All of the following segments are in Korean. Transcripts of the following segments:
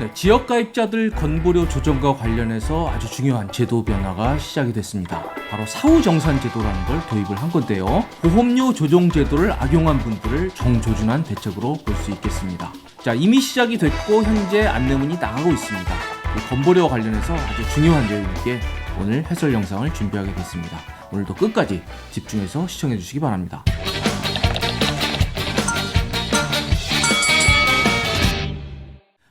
네, 지역가입자들 건보료 조정과 관련해서 아주 중요한 제도 변화가 시작이 됐습니다. 바로 사후정산제도라는 걸 도입을 한 건데요. 보험료 조정 제도를 악용한 분들을 정조준한 대책으로 볼 수 있겠습니다. 자, 이미 시작이 됐고 현재 안내문이 나가고 있습니다. 이 건보료와 관련해서 아주 중요한 내용이기에 오늘 해설 영상을 준비하게 됐습니다. 오늘도 끝까지 집중해서 시청해 주시기 바랍니다.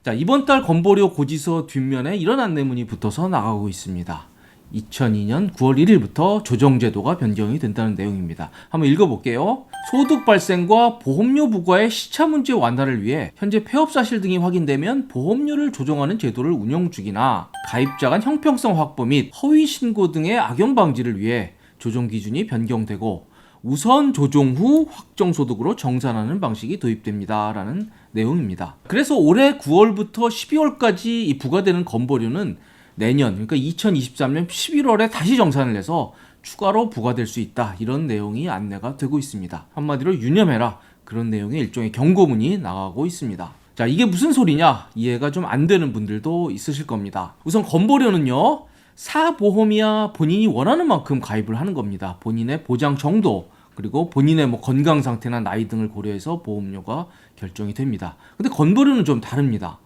자, 이번 달 건보료 고지서 뒷면에 이런 안내문이 붙어서 나가고 있습니다. 2002년 9월 1일부터 조정제도가 변경이 된다는 내용입니다. 한번 읽어볼게요. 소득 발생과 보험료 부과의 시차 문제 완화를 위해 현재 폐업 사실 등이 확인되면 보험료를 조정하는 제도를 운영 중이나 가입자 간 형평성 확보 및 허위 신고 등의 악용 방지를 위해 조정 기준이 변경되고 우선 조정 후 확정 소득으로 정산하는 방식이 도입됩니다. 라는 내용입니다. 그래서 올해 9월부터 12월까지 이 부과되는 건보료는 내년, 그러니까 2023년 11월에 다시 정산을 해서 추가로 부과될 수 있다. 이런 내용이 안내가 되고 있습니다. 한마디로 유념해라. 그런 내용의 일종의 경고문이 나가고 있습니다. 자, 이게 무슨 소리냐? 이해가 좀 안 되는 분들도 있으실 겁니다. 우선 건보료는요, 사보험이야 본인이 원하는 만큼 가입을 하는 겁니다. 본인의 보장 정도, 그리고 본인의 건강 상태나 나이 등을 고려해서 보험료가 결정이 됩니다. 근데 건보료는 좀 다릅니다.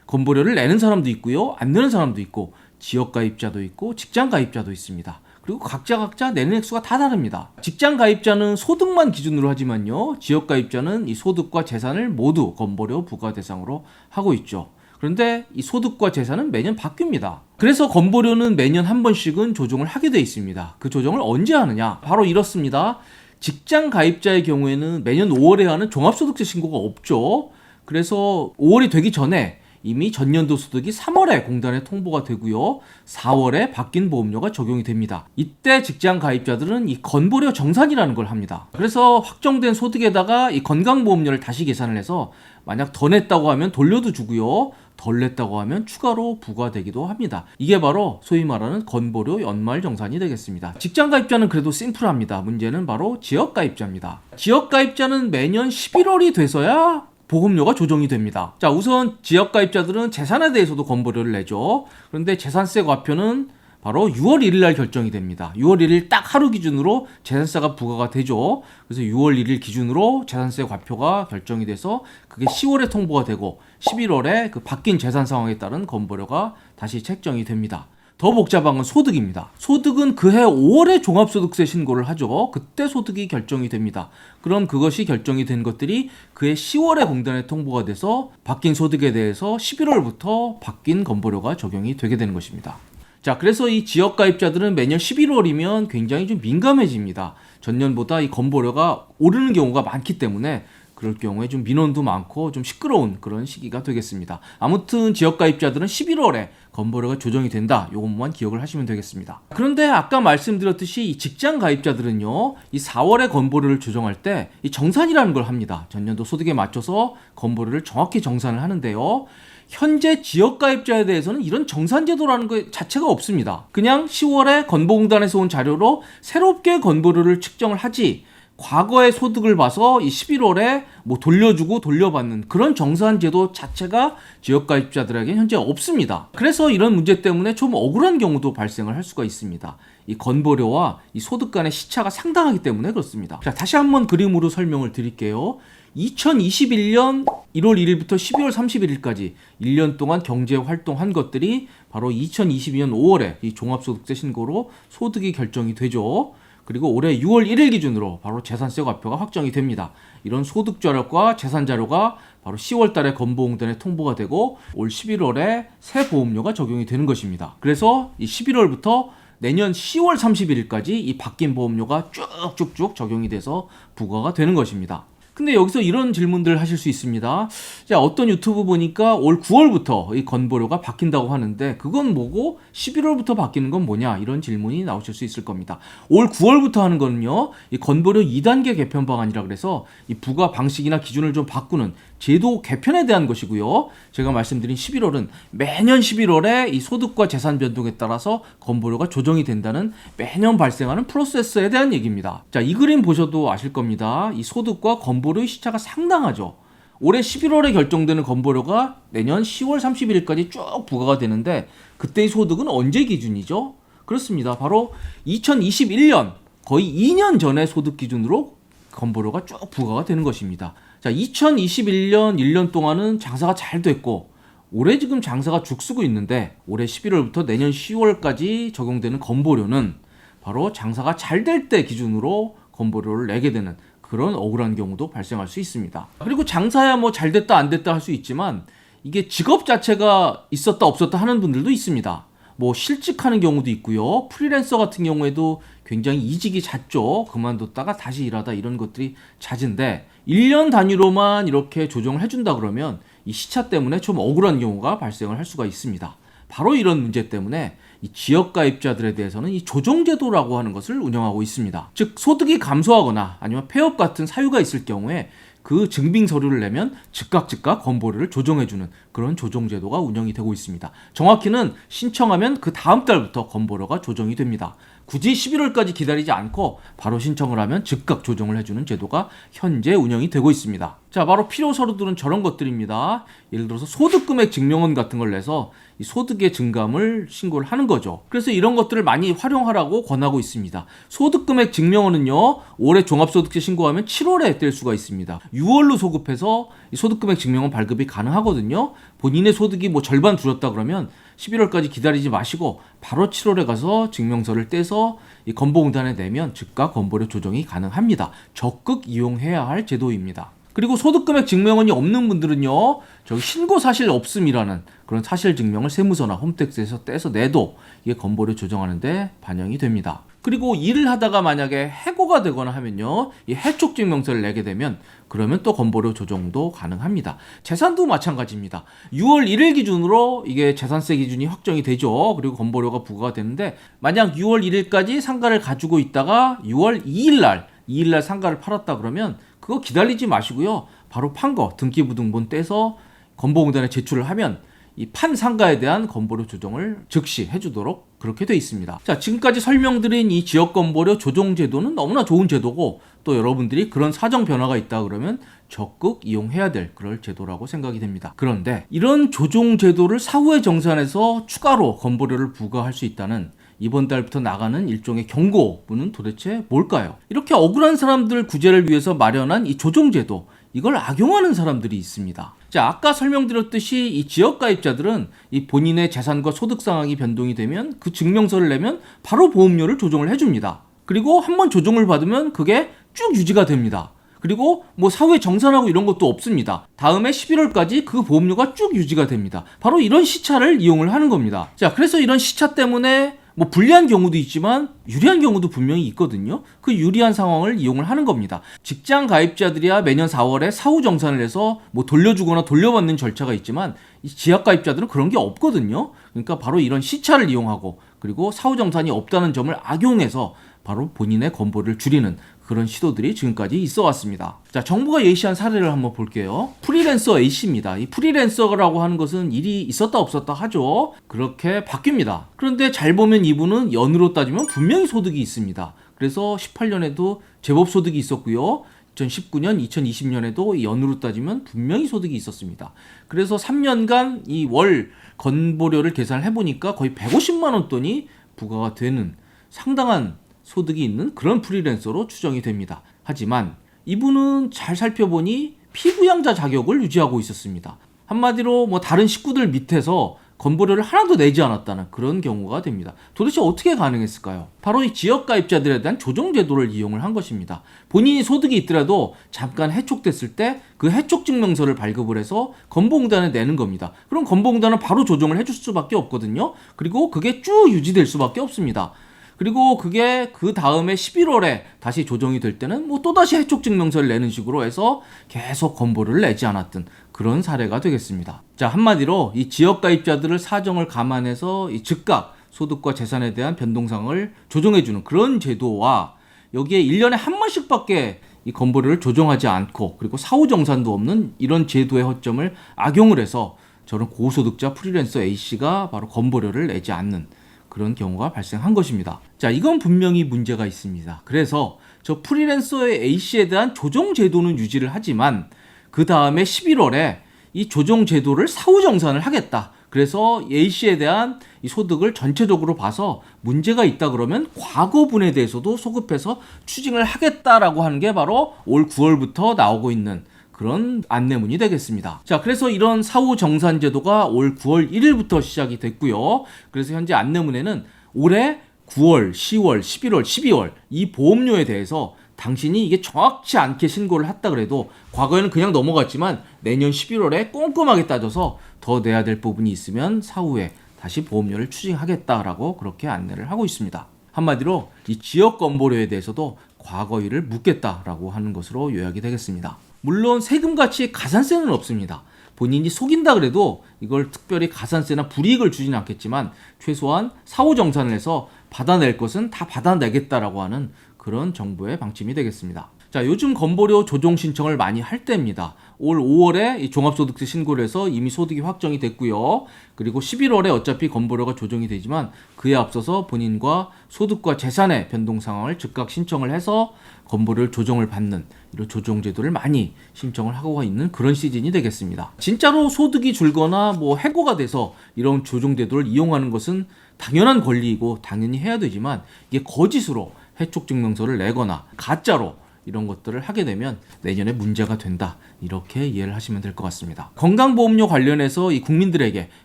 건보료를 내는 사람도 있고요, 안 내는 사람도 있고, 지역 가입자도 있고, 직장 가입자도 있습니다. 그리고 각자 내는 액수가 다 다릅니다. 직장 가입자는 소득만 기준으로 하지만요, 지역 가입자는 이 소득과 재산을 모두 건보료 부과 대상으로 하고 있죠. 그런데 이 소득과 재산은 매년 바뀝니다. 그래서 건보료는 매년 한 번씩은 조정을 하게 돼 있습니다. 그 조정을 언제 하느냐? 바로 이렇습니다. 직장 가입자의 경우에는 매년 5월에 하는 종합소득세 신고가 없죠. 그래서 5월이 되기 전에 이미 전년도 소득이 3월에 공단에 통보가 되고요, 4월에 바뀐 보험료가 적용이 됩니다. 이때 직장 가입자들은 이 건보료 정산이라는 걸 합니다. 그래서 확정된 소득에다가 이 건강보험료를 다시 계산을 해서 만약 더 냈다고 하면 돌려도 주고요, 덜 냈다고 하면 추가로 부과되기도 합니다. 이게 바로 소위 말하는 건보료 연말 정산이 되겠습니다. 직장 가입자는 그래도 심플합니다. 문제는 바로 지역 가입자입니다. 지역 가입자는 매년 11월이 돼서야 보험료가 조정이 됩니다. 자, 우선 지역 가입자들은 재산에 대해서도 건보료를 내죠. 그런데 재산세 과표는 바로 6월 1일 날 결정이 됩니다. 6월 1일 딱 하루 기준으로 재산세가 부과가 되죠. 그래서 6월 1일 기준으로 재산세 과표가 결정이 돼서 그게 10월에 통보가 되고 11월에 그 바뀐 재산 상황에 따른 건보료가 다시 책정이 됩니다. 더 복잡한 건 소득입니다. 소득은 그해 5월에 종합소득세 신고를 하죠. 그때 소득이 결정이 됩니다. 그럼 그것이 결정이 된 것들이 그해 10월에 공단에 통보가 돼서 바뀐 소득에 대해서 11월부터 바뀐 건보료가 적용이 되게 되는 것입니다. 자, 그래서 이 지역 가입자들은 매년 11월이면 굉장히 좀 민감해집니다. 전년보다 이 건보료가 오르는 경우가 많기 때문에 그럴 경우에 좀 민원도 많고 좀 시끄러운 그런 시기가 되겠습니다. 아무튼 지역 가입자들은 11월에 건보료가 조정이 된다. 이것만 기억을 하시면 되겠습니다. 그런데 아까 말씀드렸듯이 이 직장 가입자들은요, 이 4월에 건보료를 조정할 때 이 정산이라는 걸 합니다. 전년도 소득에 맞춰서 건보료를 정확히 정산을 하는데요, 현재 지역 가입자에 대해서는 이런 정산제도라는 것 자체가 없습니다. 그냥 10월에 건보공단에서 온 자료로 새롭게 건보료를 측정을 하지, 과거의 소득을 봐서 이 11월에 돌려주고 돌려받는 그런 정산제도 자체가 지역가입자들에게 현재 없습니다. 그래서 이런 문제 때문에 좀 억울한 경우도 발생을 할 수가 있습니다. 이 건보료와 이 소득 간의 시차가 상당하기 때문에 그렇습니다. 자, 다시 한번 그림으로 설명을 드릴게요. 2021년 1월 1일부터 12월 31일까지 1년 동안 경제 활동한 것들이 바로 2022년 5월에 이 종합소득세 신고로 소득이 결정이 되죠. 그리고 올해 6월 1일 기준으로 바로 재산세 과표가 확정이 됩니다. 이런 소득 자료과 재산 자료가 바로 10월 달에 건보공단에 통보가 되고 올 11월에 새 보험료가 적용이 되는 것입니다. 그래서 이 11월부터 내년 10월 31일까지 이 바뀐 보험료가 쭉쭉쭉 적용이 돼서 부과가 되는 것입니다. 근데 여기서 이런 질문들 하실 수 있습니다. 자, 어떤 유튜브 보니까 올 9월부터 이 건보료가 바뀐다고 하는데 그건 뭐고 11월부터 바뀌는 건 뭐냐, 이런 질문이 나오실 수 있을 겁니다. 올 9월부터 하는 거는요, 이 건보료 2단계 개편 방안이라 그래서 이 부과 방식이나 기준을 좀 바꾸는 제도 개편에 대한 것이고요. 제가 말씀드린 11월은 매년 11월에 이 소득과 재산 변동에 따라서 건보료가 조정이 된다는 매년 발생하는 프로세스에 대한 얘기입니다. 자, 이 그림 보셔도 아실 겁니다. 이 소득과 건보료의 시차가 상당하죠. 올해 11월에 결정되는 건보료가 내년 10월 31일까지 쭉 부과가 되는데 그때의 소득은 언제 기준이죠? 그렇습니다. 바로 2021년 거의 2년 전의 소득 기준으로 건보료가 쭉 부과가 되는 것입니다. 자, 2021년 1년 동안은 장사가 잘 됐고 올해 지금 장사가 죽쓰고 있는데 올해 11월부터 내년 10월까지 적용되는 건보료는 바로 장사가 잘 될 때 기준으로 건보료를 내게 되는 그런 억울한 경우도 발생할 수 있습니다. 그리고 장사야 뭐 잘 됐다 안 됐다 할 수 있지만 이게 직업 자체가 있었다 없었다 하는 분들도 있습니다. 뭐 실직하는 경우도 있고요. 프리랜서 같은 경우에도 굉장히 이직이 잦죠. 그만뒀다가 다시 일하다 이런 것들이 잦은데 1년 단위로만 이렇게 조정을 해준다 그러면 이 시차 때문에 좀 억울한 경우가 발생을 할 수가 있습니다. 바로 이런 문제 때문에 이 지역가입자들에 대해서는 이 조정제도라고 하는 것을 운영하고 있습니다. 즉 소득이 감소하거나 아니면 폐업 같은 사유가 있을 경우에 그 증빙 서류를 내면 즉각 건보료를 조정해주는 그런 조정제도가 운영이 되고 있습니다. 정확히는 신청하면 그 다음 달부터 건보료가 조정이 됩니다. 굳이 11월까지 기다리지 않고 바로 신청을 하면 즉각 조정을 해주는 제도가 현재 운영이 되고 있습니다. 자, 바로 필요 서류들은 저런 것들입니다. 예를 들어서 소득금액 증명원 같은 걸 내서 이 소득의 증감을 신고를 하는 거죠. 그래서 이런 것들을 많이 활용하라고 권하고 있습니다. 소득금액 증명원은요, 올해 종합소득세 신고하면 7월에 뗄 수가 있습니다. 6월로 소급해서 이 소득금액 증명원 발급이 가능하거든요. 본인의 소득이 뭐 절반 줄었다 그러면 11월까지 기다리지 마시고 바로 7월에 가서 증명서를 떼서 이 건보공단에 내면 즉각 건보료 조정이 가능합니다. 적극 이용해야 할 제도입니다. 그리고 소득금액 증명원이 없는 분들은요, 저기 신고 사실 없음이라는 그런 사실 증명을 세무서나 홈택스에서 떼서 내도 이게 건보료 조정하는데 반영이 됩니다. 그리고 일을 하다가 만약에 해고가 되거나 하면요, 이 해촉 증명서를 내게 되면 그러면 또 건보료 조정도 가능합니다. 재산도 마찬가지입니다. 6월 1일 기준으로 이게 재산세 기준이 확정이 되죠. 그리고 건보료가 부과가 되는데 만약 6월 1일까지 상가를 가지고 있다가 6월 2일날 상가를 팔았다 그러면 그거 기다리지 마시고요. 바로 판 거 등기부등본 떼서 건보공단에 제출을 하면 이 판 상가에 대한 건보료 조정을 즉시 해주도록 그렇게 돼 있습니다. 자, 지금까지 설명드린 이 지역건보료 조정제도는 너무나 좋은 제도고 또 여러분들이 그런 사정 변화가 있다 그러면 적극 이용해야 될 그럴 제도라고 생각이 됩니다. 그런데 이런 조정제도를 사후에 정산해서 추가로 건보료를 부과할 수 있다는 이번 달부터 나가는 일종의 경고문은 도대체 뭘까요? 이렇게 억울한 사람들 구제를 위해서 마련한 이 조정제도, 이걸 악용하는 사람들이 있습니다. 자, 아까 설명드렸듯이 이 지역가입자들은 이 본인의 재산과 소득 상황이 변동이 되면 그 증명서를 내면 바로 보험료를 조정을 해줍니다. 그리고 한번 조정을 받으면 그게 쭉 유지가 됩니다. 그리고 뭐 사후에 정산하고 이런 것도 없습니다. 다음에 11월까지 그 보험료가 쭉 유지가 됩니다. 바로 이런 시차를 이용을 하는 겁니다. 자, 그래서 이런 시차 때문에 뭐 불리한 경우도 있지만 유리한 경우도 분명히 있거든요. 그 유리한 상황을 이용을 하는 겁니다. 직장 가입자들이야 매년 4월에 사후 정산을 해서 뭐 돌려주거나 돌려받는 절차가 있지만 이 지역 가입자들은 그런 게 없거든요. 그러니까 바로 이런 시차를 이용하고 그리고 사후 정산이 없다는 점을 악용해서 바로 본인의 건보를 줄이는 그런 시도들이 지금까지 있어 왔습니다. 자, 정부가 예시한 사례를 한번 볼게요. 프리랜서 A씨입니다. 이 프리랜서라고 하는 것은 일이 있었다 없었다 하죠. 그렇게 바뀝니다. 그런데 잘 보면 이분은 연으로 따지면 분명히 소득이 있습니다. 그래서 18년에도 제법 소득이 있었고요. 2019년, 2020년에도 연으로 따지면 분명히 소득이 있었습니다. 그래서 3년간 이 월 건보료를 계산을 해보니까 거의 150만 원 돈이 부과가 되는 상당한 소득이 있는 그런 프리랜서로 추정이 됩니다. 하지만 이분은 잘 살펴보니 피부양자 자격을 유지하고 있었습니다. 한마디로 뭐 다른 식구들 밑에서 건보료를 하나도 내지 않았다는 그런 경우가 됩니다. 도대체 어떻게 가능했을까요? 바로 이 지역가입자들에 대한 조정제도를 이용을 한 것입니다. 본인이 소득이 있더라도 잠깐 해촉됐을 때 그 해촉증명서를 발급을 해서 건보공단에 내는 겁니다. 그럼 건보공단은 바로 조정을 해줄 수밖에 없거든요. 그리고 그게 쭉 유지될 수밖에 없습니다. 그리고 그게 그 다음에 11월에 다시 조정이 될 때는 뭐 또다시 해촉증명서를 내는 식으로 해서 계속 건보료를 내지 않았던 그런 사례가 되겠습니다. 자, 한마디로 이 지역가입자들을 사정을 감안해서 이 즉각 소득과 재산에 대한 변동상을 조정해주는 그런 제도와 여기에 1년에 한 번씩밖에 이 건보료를 조정하지 않고 그리고 사후 정산도 없는 이런 제도의 허점을 악용을 해서 저런 고소득자 프리랜서 A씨가 바로 건보료를 내지 않는 그런 경우가 발생한 것입니다. 자, 이건 분명히 문제가 있습니다. 그래서 저 프리랜서의 A씨에 대한 조정 제도는 유지를 하지만 그 다음에 11월에 이 조정제도를 사후정산을 하겠다. 그래서 A씨에 대한 이 소득을 전체적으로 봐서 문제가 있다 그러면 과거분에 대해서도 소급해서 추징을 하겠다라고 하는 게 바로 올 9월부터 나오고 있는 그런 안내문이 되겠습니다. 자, 그래서 이런 사후정산제도가 올 9월 1일부터 시작이 됐고요. 그래서 현재 안내문에는 올해 9월, 10월, 11월, 12월 이 보험료에 대해서 당신이 이게 정확치 않게 신고를 했다 그래도 과거에는 그냥 넘어갔지만 내년 11월에 꼼꼼하게 따져서 더 내야 될 부분이 있으면 사후에 다시 보험료를 추징하겠다라고 그렇게 안내를 하고 있습니다. 한마디로 이 지역 건보료에 대해서도 과거 일을 묻겠다라고 하는 것으로 요약이 되겠습니다. 물론 세금같이 가산세는 없습니다. 본인이 속인다 그래도 이걸 특별히 가산세나 불이익을 주지는 않겠지만 최소한 사후정산을 해서 받아낼 것은 다 받아내겠다라고 하는 그런 정부의 방침이 되겠습니다. 자, 요즘 건보료 조정 신청을 많이 할 때입니다. 올 5월에 이 종합소득세 신고를 해서 이미 소득이 확정이 됐고요. 그리고 11월에 어차피 건보료가 조정이 되지만 그에 앞서서 본인과 소득과 재산의 변동 상황을 즉각 신청을 해서 건보료를 조정을 받는 이런 조정제도를 많이 신청을 하고 있는 그런 시즌이 되겠습니다. 진짜로 소득이 줄거나 뭐 해고가 돼서 이런 조정제도를 이용하는 것은 당연한 권리이고 당연히 해야 되지만 이게 거짓으로 해촉증명서를 내거나 가짜로 이런 것들을 하게 되면 내년에 문제가 된다. 이렇게 이해를 하시면 될 것 같습니다. 건강보험료 관련해서 이 국민들에게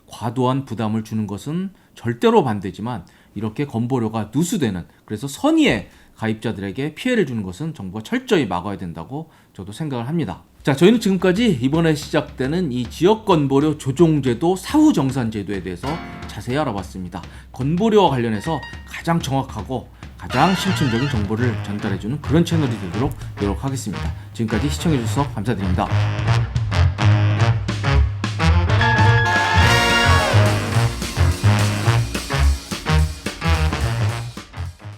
과도한 부담을 주는 것은 절대로 반대지만 이렇게 건보료가 누수되는 그래서 선의의 가입자들에게 피해를 주는 것은 정부가 철저히 막아야 된다고 저도 생각을 합니다. 자, 저희는 지금까지 이번에 시작되는 이 지역건보료 조정제도 사후정산제도에 대해서 자세히 알아봤습니다. 건보료와 관련해서 가장 정확하고 가장 심층적인 정보를 전달해주는 그런 채널이 되도록 노력하겠습니다. 지금까지 시청해주셔서 감사드립니다.